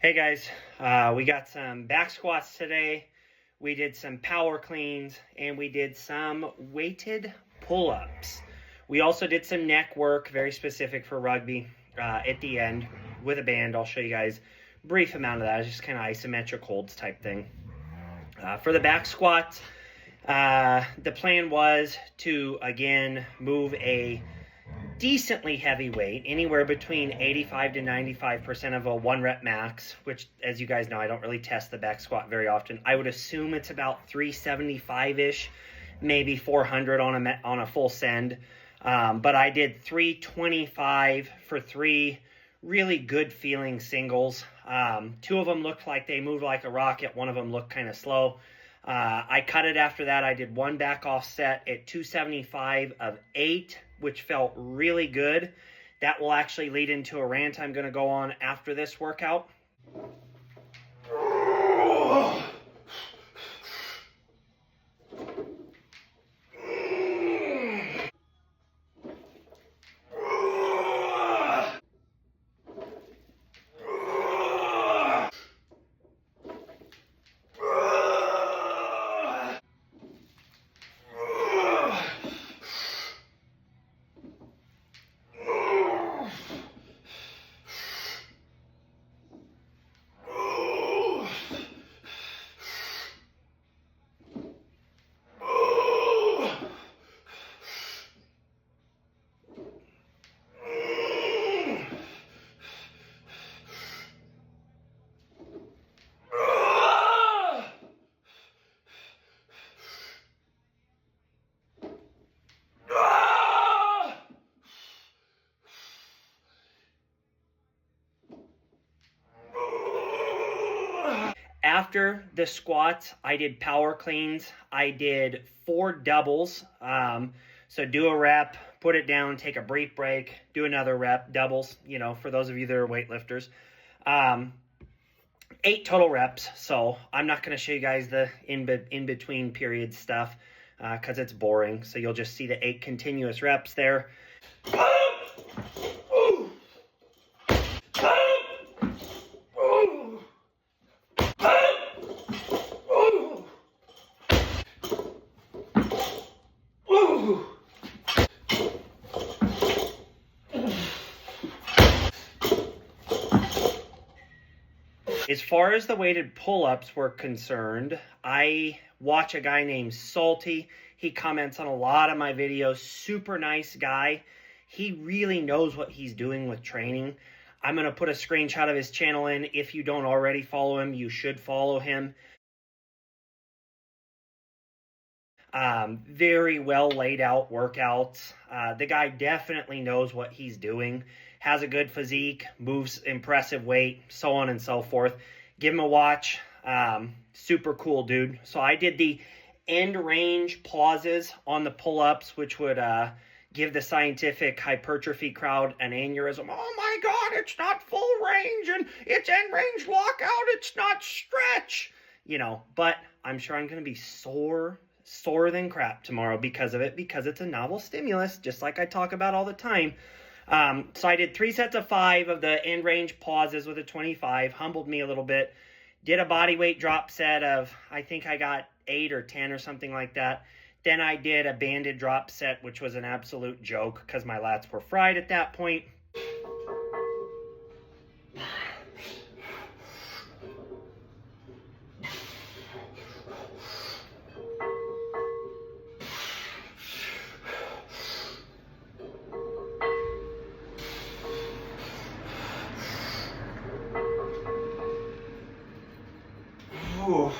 Hey guys, we got some back squats today. We did some power cleans and we did some weighted pull-ups. We also did some neck work, very specific for rugby at the end with a band. I'll show you guys a brief amount of that. It's just kind of isometric holds type thing. For the back squat, the plan was to, again, move a decently heavy weight, anywhere between 85 to 95% of a 1 rep max, which, as you guys know, I don't really test the back squat very often. I would assume it's about 375-ish, maybe 400 on a full send. But I did 325 for 3 really good feeling singles. 2 of them looked like they moved like a rocket. 1 of them looked kind of slow. I cut it after that. I did 1 back off set at 275 of 8, which felt really good. That will actually lead into a rant I'm going to go on after this workout. After the squats, I did power cleans. I did 4 doubles. So do a rep, put it down, take a brief break, do another rep, doubles, for those of you that are weightlifters. 8 total reps. So I'm not going to show you guys the in-between period stuff because it's boring. So you'll just see the 8 continuous reps there. As far as the weighted pull-ups were concerned, I watch a guy named Salty. He comments on a lot of my videos. Super nice guy. He really knows what he's doing with training. I'm going to put a screenshot of his channel in. If you don't already follow him, you should follow him. Very well laid out workouts. The guy definitely knows what he's doing, has a good physique, moves impressive weight, so on and so forth. Give him a watch. Super cool dude. So I did the end range pauses on the pull-ups, which would give the scientific hypertrophy crowd an aneurysm. Oh my God, it's not full range and it's end range lockout. It's not stretch, but I'm sure I'm going to be sore than crap tomorrow because of it, because it's a novel stimulus, just like I talk about all the time. So I did 3 sets of 5 of the end range pauses with a 25, humbled me a little bit. Did a body weight drop set of, I think I got 8 or 10 or something like that. Then I did a banded drop set, which was an absolute joke because my lats were fried at that point. Ooh.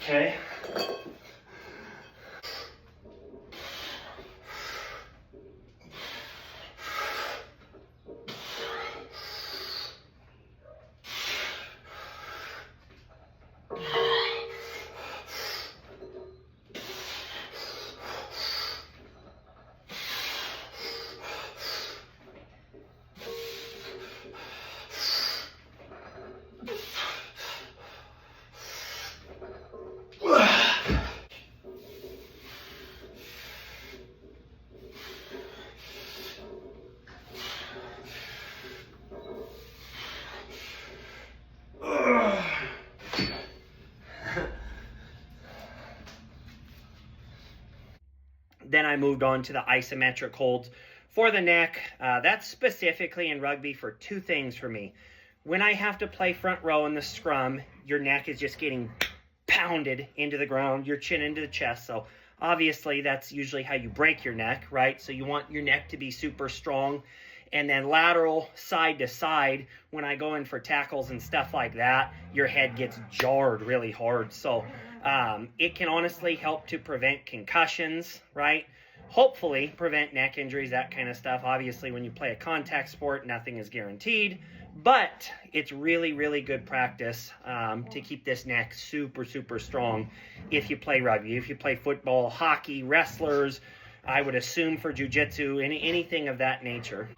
Okay. Then I moved on to the isometric holds for the neck. That's specifically in rugby for two things for me. When I have to play front row in the scrum, your neck is just getting pounded into the ground, your chin into the chest. So obviously that's usually how you break your neck, right? So you want your neck to be super strong. And then lateral, side to side, when I go in for tackles and stuff like that, your head gets jarred really hard. So it can honestly help to prevent concussions, right? Hopefully prevent neck injuries, that kind of stuff. Obviously, when you play a contact sport, nothing is guaranteed. But it's really, really good practice to keep this neck super, super strong if you play rugby. If you play football, hockey, wrestlers, I would assume for jiu-jitsu, anything of that nature.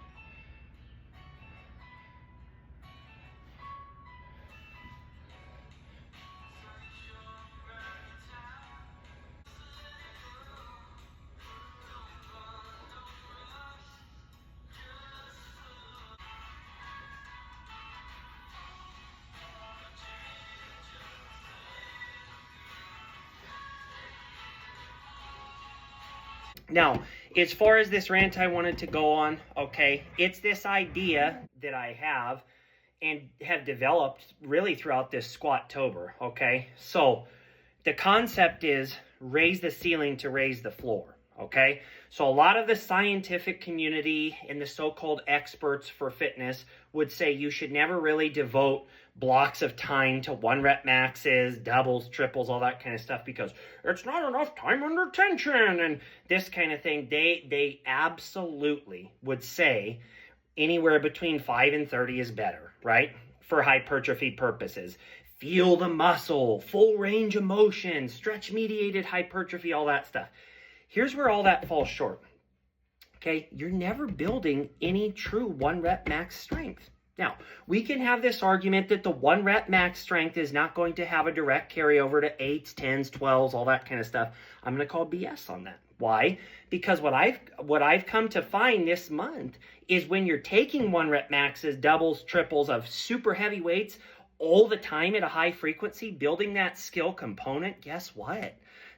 Now, as far as this rant I wanted to go on, okay, it's this idea that I have and have developed really throughout this Squatober, okay? So the concept is raise the ceiling to raise the floor, okay? So a lot of the scientific community and the so-called experts for fitness would say you should never really devote blocks of time to 1 rep maxes, doubles, triples, all that kind of stuff, because it's not enough time under tension and this kind of thing. They absolutely would say anywhere between 5 and 30 is better, right? For hypertrophy purposes. Feel the muscle, full range of motion, stretch mediated hypertrophy, all that stuff. Here's where all that falls short. Okay, you're never building any true 1 rep max strength. Now, we can have this argument that the 1 rep max strength is not going to have a direct carryover to 8s, 10s, 12s, all that kind of stuff. I'm going to call BS on that. Why? Because what I've come to find this month is when you're taking 1 rep maxes, doubles, triples of super heavy weights all the time at a high frequency, building that skill component, guess what?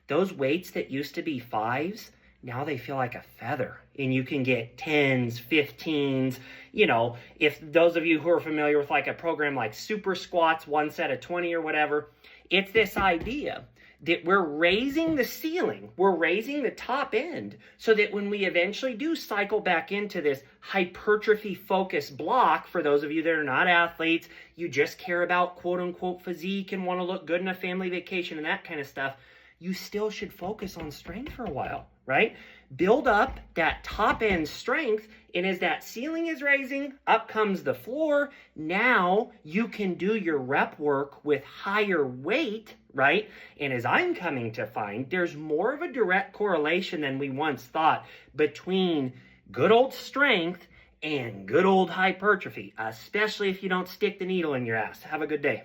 Those weights that used to be 5s, now they feel like a feather, and you can get 10s, 15s. You know, if those of you who are familiar with like a program like Super Squats, 1 set of 20 or whatever, it's this idea that we're raising the ceiling, we're raising the top end, so that when we eventually do cycle back into this hypertrophy focused block, for those of you that are not athletes, you just care about quote unquote physique and want to look good in a family vacation and that kind of stuff, you still should focus on strength for a while, right? Build up that top end strength, and as that ceiling is raising, up comes the floor. Now you can do your rep work with higher weight, right? And as I'm coming to find, there's more of a direct correlation than we once thought between good old strength and good old hypertrophy, especially if you don't stick the needle in your ass. Have a good day.